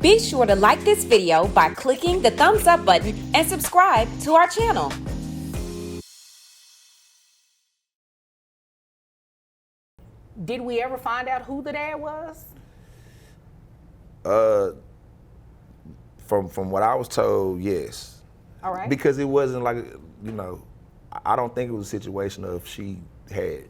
Be sure to like this video by clicking the thumbs up button and subscribe to our channel. Did we ever find out who the dad was? From what I was told, yes. All right. Because it wasn't like, I don't think it was a situation of she had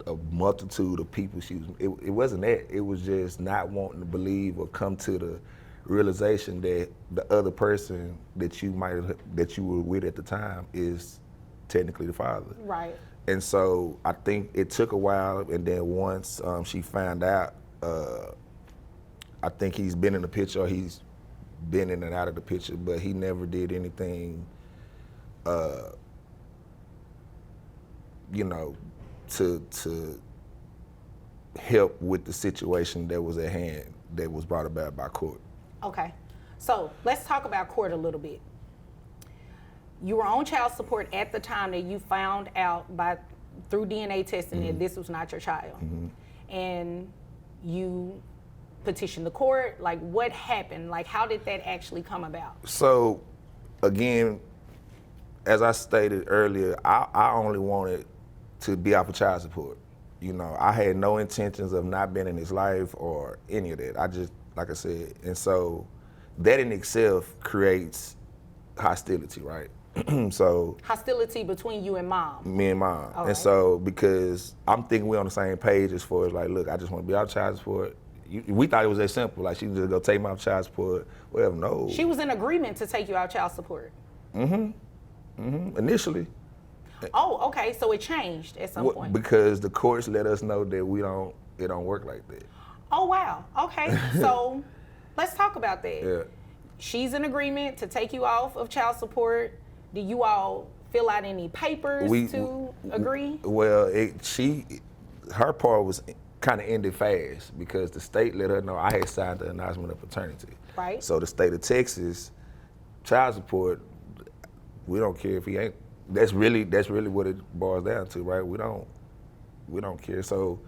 a multitude of people it wasn't that. It was just not wanting to believe or come to the realization that the other person that you were with at the time is technically the father. Right. And so I think it took a while, and then once she found out, I think he's been in the picture, or he's been in and out of the picture, but he never did anything, to help with the situation that was at hand that was brought about by court. Okay. So let's talk about court a little bit. You were on child support at the time that you found out through DNA testing that this was not your child. And you petitioned the court. Like, what happened? Like, how did that actually come about? So, again, as I stated earlier, I only wanted to be off of child support. I had no intentions of not being in his life or any of that. I just, like I said, and so that in itself creates hostility, right? So hostility between you and mom. Me and mom. All and right. so because I'm thinking we're on the same page as far as like, look, I just want to be off child support. We thought it was that simple. Like, she can just go take me off child support. Well, no. She was in agreement to take you out child support. Initially. Oh, okay. So it changed at some point. Because the courts let us know that it don't work like that. Oh, wow. Okay. So let's talk about that. Yeah. She's in agreement to take you off of child support. Do you all fill out any papers to agree? Well, her part was kind of ended fast because the state let her know I had signed the announcement of paternity. Right. So the state of Texas, child support, we don't care if he ain't. That's really what it boils down to, right? We don't care. So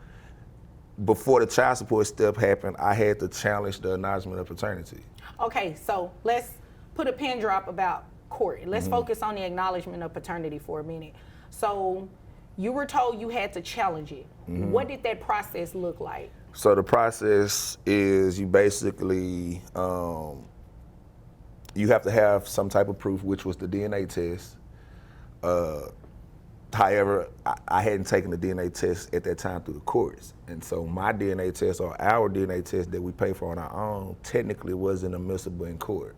before the child support step happened, I had to challenge the announcement of paternity. Okay, so let's put a pin drop about court. Let's focus on the acknowledgement of paternity for a minute. So you were told you had to challenge it. What did that process look like? So the process is you basically, you have to have some type of proof, which was the DNA test. However, I hadn't taken the DNA test at that time through the courts. And so my DNA test, or our DNA test that we pay for on our own, technically wasn't admissible in court.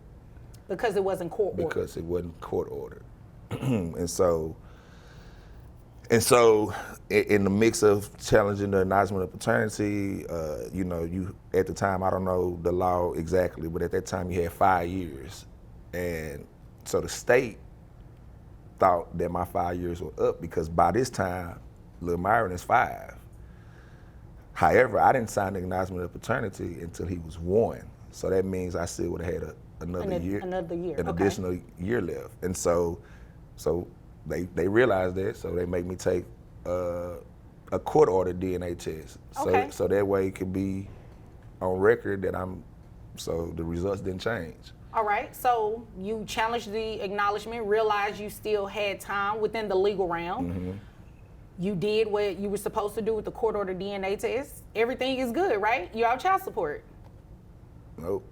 Because it wasn't court ordered. Because it wasn't court ordered. And so in the mix of challenging the announcement of paternity, you at the time, I don't know the law exactly, but at that time you had 5 years. And so the state thought that my 5 years were up because by this time, Lil Myron is 5. However, I didn't sign the announcement of paternity until he was 1. So that means I still would have had another year, an additional year left. And so they realized that, so they make me take a court-ordered DNA test. Okay. So that way it could be on record that so the results didn't change. All right, so you challenged the acknowledgement, realized you still had time within the legal realm. You did what you were supposed to do with the court-ordered DNA test. Everything is good, right? You're out child support. Nope.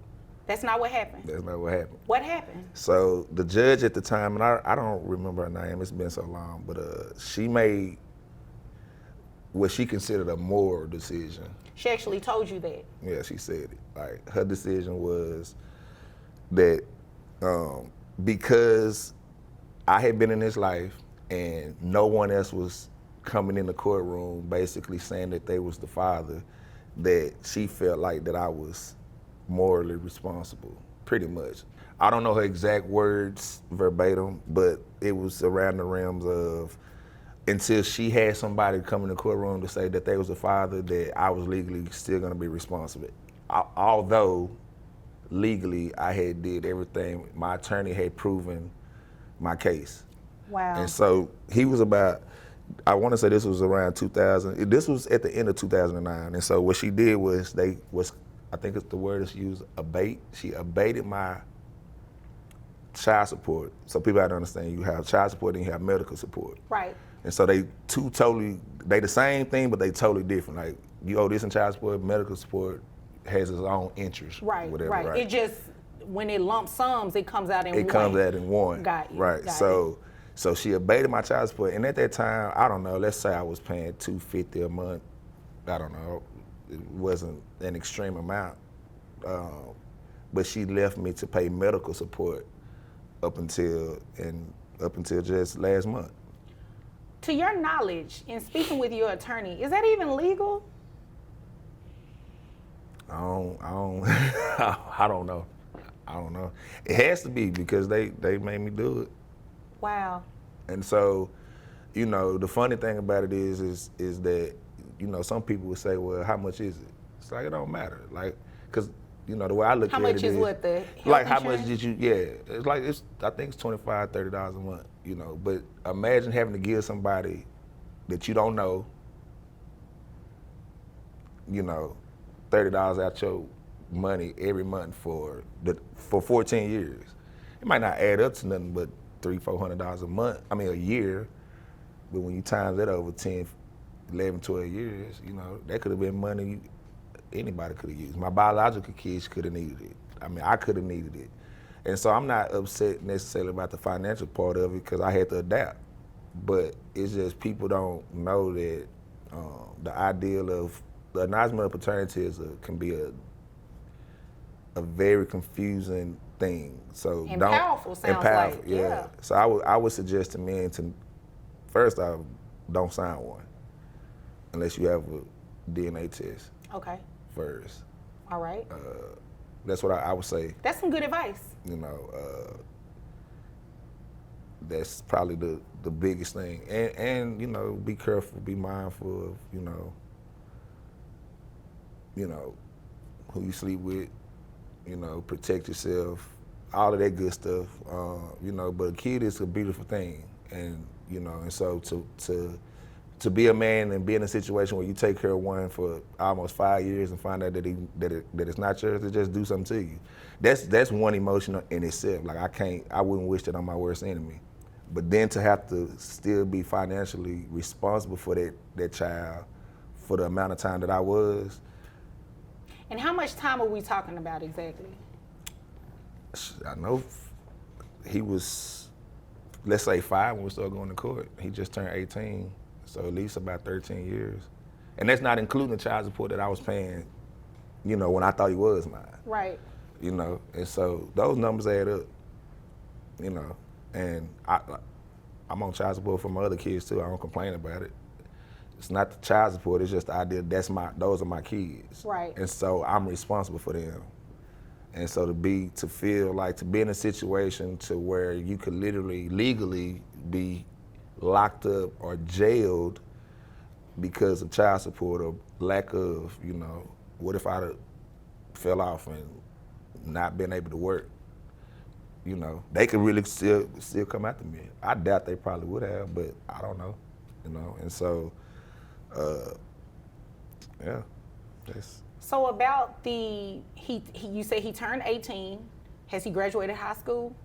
That's not what happened. That's not what happened. What happened? So the judge at the time, and I don't remember her name, it's been so long, but she made what she considered a moral decision. She actually told you that? Yeah, she said it. Like, her decision was that because I had been in his life and no one else was coming in the courtroom basically saying that they was the father, that she felt like that I was morally responsible, pretty much. I don't know her exact words verbatim, but it was around the realms of until she had somebody come in the courtroom to say that they was the father, that I was legally still gonna be responsible. Although legally I had did everything, my attorney had proven my case. Wow. And so he was about, I want to say this was around 2000, this was at the end of 2009. And so what she did was I think it's the word is used, abate. She abated my child support. So people have to understand, you have child support and you have medical support. Right. And so they the same thing, but they totally different. Like, you owe this in child support, medical support has its own interest. Right, whatever, right. It just, when it lump sums, it comes out in one. It comes out in one. Got you. Right. Got So she abated my child support, and at that time, I don't know, let's say I was paying $250 a month. I don't know. It wasn't an extreme amount. But she left me to pay medical support up until just last month. To your knowledge, in speaking with your attorney, is that even legal? I don't know. It has to be, because they made me do it. Wow. And so, the funny thing about it is that, some people would say, well, how much is it? It's like, it don't matter. Like, because, the way I look How at much it is what, the health like, how insurance? much did you, it's like, I think it's $25, $30 a month, but imagine having to give somebody that you don't know, $30 out your money every month for 14 years. It might not add up to nothing but $300-$400 a year, but when you times that over 10, 11, 12 years, that could have been money anybody could have used. My biological kids could have needed it. I could have needed it. And so I'm not upset necessarily about the financial part of it, because I had to adapt. But it's just, people don't know that the ideal of the acknowledgement of paternity can be a very confusing thing. So And powerful, sounds like. Yeah. So I would suggest to men to, first off, don't sign one unless you have a DNA test. Okay. First. All right. That's what I would say. That's some good advice. That's probably the biggest thing. And be careful, be mindful of, who you sleep with, protect yourself, all of that good stuff. But a kid is a beautiful thing. And, and so to be a man and be in a situation where you take care of one for almost 5 years and find out that it's not yours, to just do something to you. That's one emotion in itself. Like, I wouldn't wish that on my worst enemy. But then to have to still be financially responsible for that child for the amount of time that I was. And how much time are we talking about exactly? I know he was, let's say 5 when we started going to court. He just turned 18. So at least about 13 years. And that's not including the child support that I was paying, when I thought he was mine. Right. And so those numbers add up, and I'm on child support for my other kids too. I don't complain about it. It's not the child support, it's just the idea those are my kids. Right. And so I'm responsible for them. And so to be in a situation to where you could literally, legally be locked up or jailed because of child support or lack of, what if I fell off and not been able to work? They could really still come after me. I doubt they probably would have, but I don't know, and so, yeah. So about you say he turned 18. Has he graduated high school?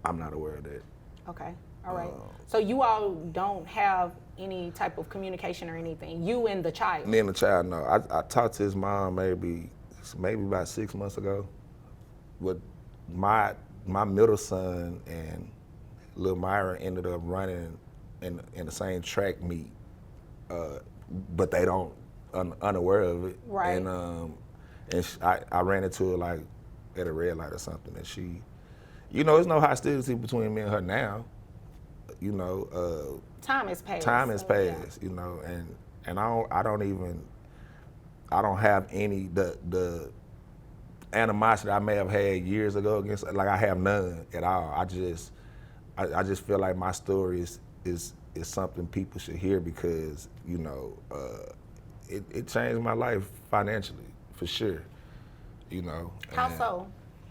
I'm not aware of that. Okay, all right. So you all don't have any type of communication or anything, you and the child? Me and the child, no. I talked to his mom maybe about 6 months ago. But my middle son and little Myra ended up running in the same track meet, but they don't unaware of it. Right. And I ran into her like at a red light or something, and she. There's no hostility between me and her now. Time has passed. Time has passed. Yeah. And I don't have any the animosity I may have had years ago against. Like, I have none at all. I just feel like my story is something people should hear, because it changed my life financially for sure. How so?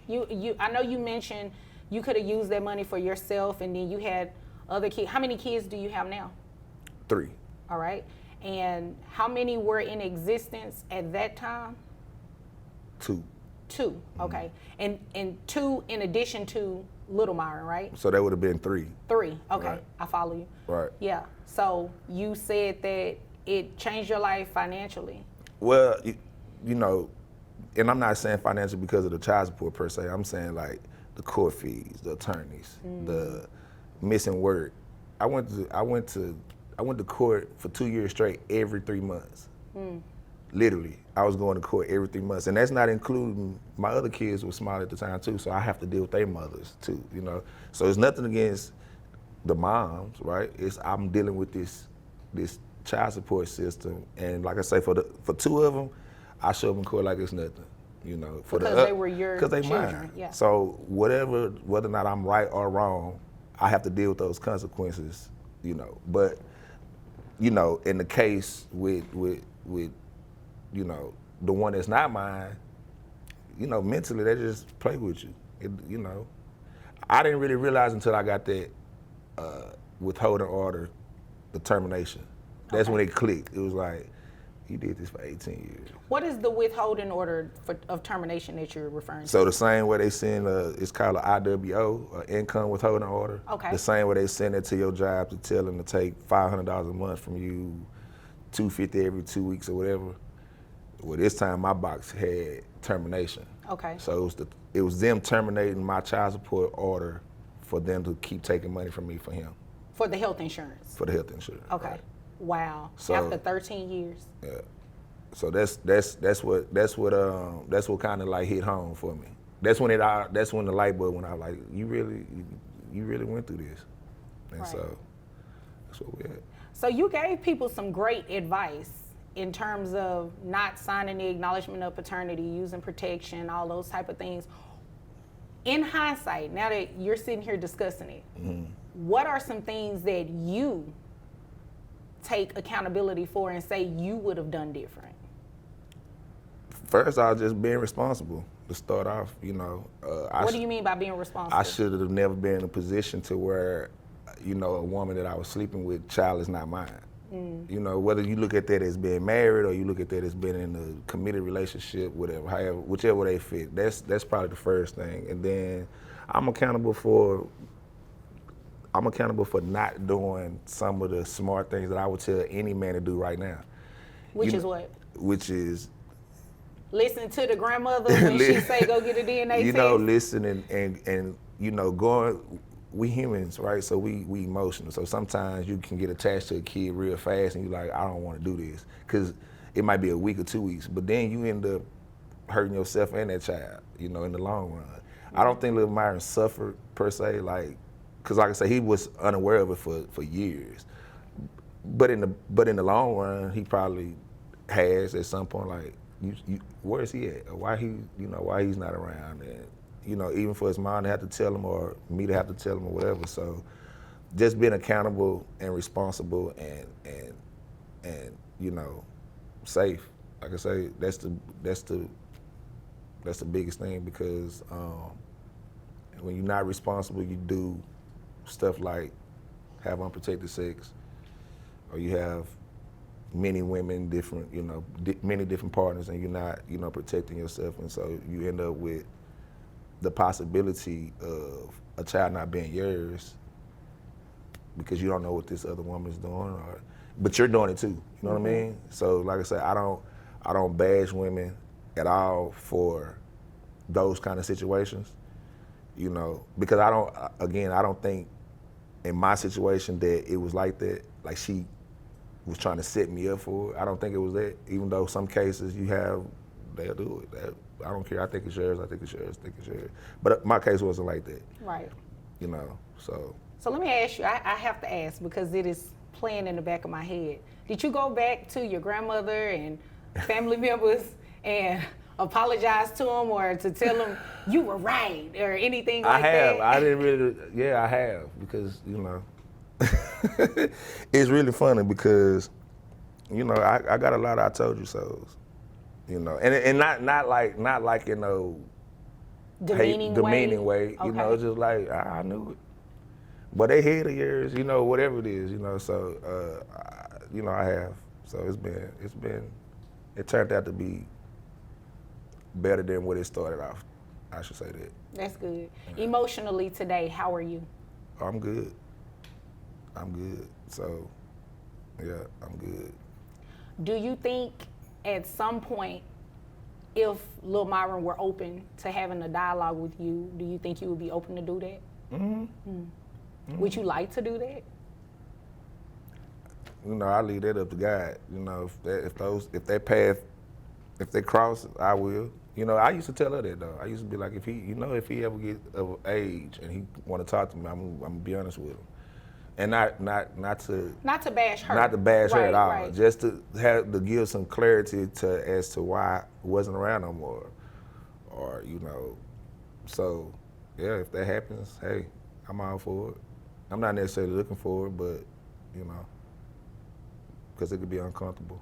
I know you mentioned you could have used that money for yourself, and then you had other kids. How many kids do you have now? 3. All right. And how many were in existence at that time? 2. 2, okay. And 2 in addition to Little Myron, right? So that would have been 3. 3, okay, Right. I follow you. Right. Yeah, so you said that it changed your life financially. Well, you know, and I'm not saying financial because of the child support per se. I'm saying like the court fees, the attorneys, the missing work. I went to court for 2 years straight every 3 months. Literally, I was going to court every 3 months, and that's not including my other kids were small at the time too. So I have to deal with their mothers too, you know. So it's nothing against the moms, right? I'm dealing with this child support system, and like I say, for 2 of them, I show up in court like it's nothing, you know. Because they were your because they children, mine. yeah. So whether or not I'm right or wrong, I have to deal with those consequences, you know. But you know, in the case with you know, the one that's not mine, you know, mentally they just play with you. You know, I didn't really realize until I got that withholding order, the termination. That's when it clicked. It was like, you did this for 18 years. What is the withholding order of termination that you're referring to? So the same way they send, it's called an IWO, an income withholding order. Okay. The same way they send it to your job to tell them to take $500 a month from you, $250 every 2 weeks or whatever. Well, this time my box had termination. Okay. So it was them terminating my child support order for them to keep taking money from me for him. For the health insurance? For the health insurance. Okay. Right. Wow. So, after 13 years? Yeah. So that's what kind of like hit home for me. That's when the light bulb went out. Like you really went through this, and Right. so that's what we had. So you gave people some great advice in terms of not signing the acknowledgement of paternity, using protection, all those type of things. In hindsight, now that you're sitting here discussing it, what are some things that you take accountability for and say you would have done different? First, I was just being responsible to start off. You know, What do you mean by being responsible? I should have never been in a position to where, you know, a woman that I was sleeping with, child is not mine. You know, whether you look at that as being married or you look at that as being in a committed relationship, whichever way they fit. That's probably the first thing, and then I'm accountable for not doing some of the smart things that I would tell any man to do right now. Which is what? Which is Listen to the grandmother when she say go get a DNA test. You know, listen and you know, we humans, right? So we emotional. So sometimes you can get attached to a kid real fast and you're like, I don't want to do this. Because it might be a week or 2 weeks, but then you end up hurting yourself and that child, you know, in the long run. I don't think Lil Myron suffered per se, like, because like I say, he was unaware of it for years. But in the long run, he probably has at some point, like, where is he at? Or why he's not around? And you know, even for his mom to have to tell him or me to have to tell him or whatever. So just being accountable and responsible and you know, safe. Like I say, that's the biggest thing, because when you're not responsible, you do stuff like have unprotected sex, or you have many women, different, you know, many different partners, and you're not, you know, protecting yourself, and so you end up with the possibility of a child not being yours because you don't know what this other woman is doing, but you're doing it too. You know what I mean? So, like I said, I don't bash women at all for those kind of situations. You know, because I don't think in my situation that it was like that. Like she was trying to set me up for it. I don't think it was that. Even though some cases they'll do it. I don't care. I think it's yours. I think it's yours. I think it's yours. But my case wasn't like that. Right. You know, so. So let me ask you, I have to ask because it is playing in the back of my head. Did you go back to your grandmother and family members and apologize to them or to tell them you were right or anything like that? I have. I didn't really, I have, because, you know, it's really funny because, you know, I got a lot of I told you so's. You know, and not like you know, demeaning way. You know, it's just like I knew it, but they head of yours, you know, whatever it is, you know. So, you know, I have. So it turned out to be better than what it started off. I should say that. That's good. Emotionally today, how are you? I'm good. So, yeah, I'm good. Do you think at some point, if Lil Myron were open to having a dialogue with you, do you think you would be open to do that? Would you like to do that? You know, I leave that up to God. You know, if they cross, I will. You know, I used to tell her that though. I used to be like, if he ever get of age and he want to talk to me, I'm gonna be honest with him, and not to bash her, at all. Right. Just to give some clarity as to why I wasn't around no more, or you know, so yeah, if that happens, hey, I'm all for it. I'm not necessarily looking for it, but you know, because it could be uncomfortable,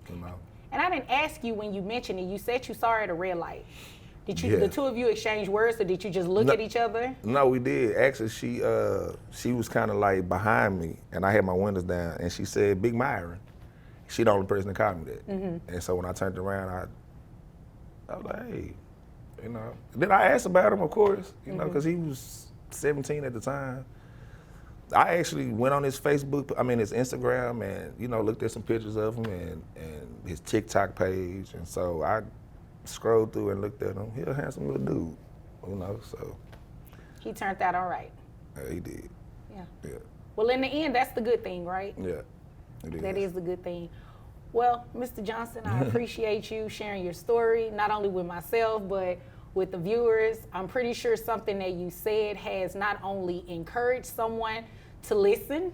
you know. And I didn't ask you when you mentioned it. You said you saw her at a red light. Did you, Yeah. the two of you exchange words, or did you just look at each other? No, we did. Actually, she was kind of like behind me, and I had my windows down, and she said, "Big Myron." She the only person that called me that. And so when I turned around, I was like, hey, you know. Then I asked about him, of course, you know, because he was 17 at the time. I actually went on his his Instagram, and you know, looked at some pictures of him and his TikTok page, and so I scrolled through and looked at him. He's a handsome little dude, you know. So He turned out all right. yeah, he did. Yeah. Well, in the end, that's the good thing, right? Yeah, it is. That is the good thing. Well, Mr. Johnson, I appreciate you sharing your story, not only with myself, but with the viewers. I'm pretty sure something that you said has not only encouraged someone to listen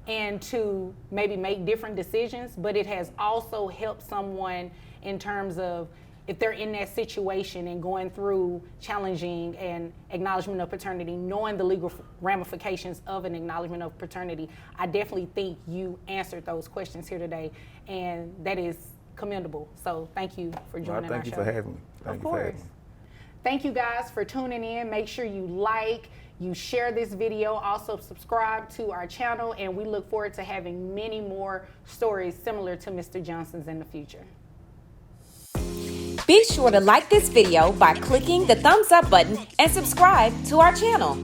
and to maybe make different decisions, but it has also helped someone in terms of if they're in that situation and going through challenging an acknowledgement of paternity, knowing the legal ramifications of an acknowledgement of paternity. I definitely think you answered those questions here today, and that is commendable. So thank you for joining our show. Thank you for having me. Of course. Thank you guys for tuning in. Make sure you like, you share this video, also subscribe to our channel, and we look forward to having many more stories similar to Mr. Johnson's in the future. Be sure to like this video by clicking the thumbs up button and subscribe to our channel.